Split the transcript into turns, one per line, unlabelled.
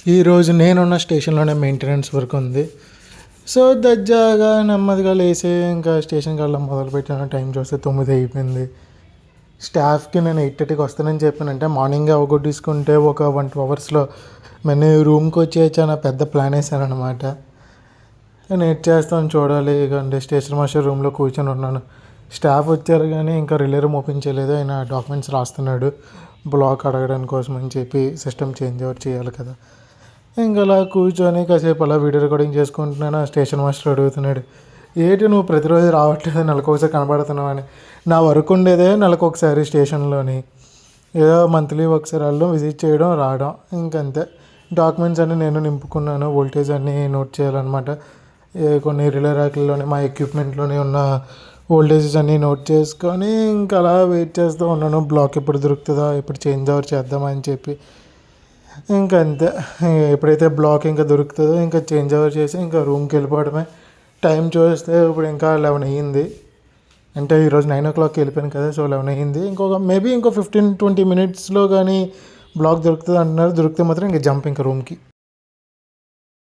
ఈరోజు నేనున్న స్టేషన్లోనే maintenance work ఉంది. సో దర్జాగా నెమ్మదిగా లేసి ఇంకా స్టేషన్కి వెళ్ళడం మొదలుపెట్టాను. టైం చూస్తే 9 అయిపోయింది. స్టాఫ్కి నేను 8:30కి వస్తానని చెప్పానంటే మార్నింగే అవగొట్టేసుకుంటే ఒక 1-2 అవర్స్లో నేను రూమ్కి వచ్చేయచ్చు అన్న పెద్ద ప్లాన్ వేసాను అనమాట. నేను ఏం చేస్తాను చూడాలి. ఇక స్టేషన్ మాస్టర్ రూమ్లో కూర్చొని ఉన్నాను. స్టాఫ్ వచ్చారు కానీ ఇంకా రిలే రూమ్ ఓపెన్ చేయలేదు. ఆయన డాక్యుమెంట్స్ రాస్తున్నాడు బ్లాక్ అడగడానికి కోసం అని చెప్పి సిస్టమ్ చేంజ్ ఓవర్ చేయాలి కదా. ఇంకా అలా కూర్చొని కాసేపు అలా వీడియో రికార్డింగ్ చేసుకుంటున్నాను. ఆ స్టేషన్ మాస్టర్ అడుగుతున్నాడు, ఏంటి నువ్వు ప్రతిరోజు రావట్లేదు, నెలకు ఒకసారి కనబడుతున్నావు అని. నా వర్క్ ఉండేదే నెలకు ఒకసారి స్టేషన్లోని, ఏదో మంత్లీ ఒకసారి వెళ్ళడం, విజిట్ చేయడం, రావడం, ఇంకంతే. డాక్యుమెంట్స్ అన్నీ నేను నింపుకున్నాను. వోల్టేజ్ అన్నీ నోట్ చేయాలన్నమాట. కొన్ని రిలే ర్యాక్లోని మా ఎక్విప్మెంట్లోని ఉన్న వోల్టేజెస్ అన్నీ నోట్ చేసుకొని ఇంకా అలా వెయిట్ చేస్తూ ఉన్నాను. బ్లాక్ ఎప్పుడు దొరుకుతుందా, ఎప్పుడు చేంజ్ ఓవర్ చేద్దామని చెప్పి. ఇంకా అంతే. ఎప్పుడైతే బ్లాక్ ఇంకా దొరుకుతుందో ఇంకా చేంజ్ ఓవర్ చేసి ఇంకా రూమ్కి వెళ్ళిపోవడమే. టైం చూస్తే ఇప్పుడు ఇంకా 11 అయ్యింది. అంటే ఈరోజు 9 o'clock వెళ్ళిపోయాను కదా, సో 11 అయ్యింది. మేబీ ఇంకో 15-20 మినిట్స్లో కానీ బ్లాక్ దొరుకుతుంది అంటున్నారు. దొరికితే మాత్రం ఇంకా జంప్ ఇంకా రూమ్కి.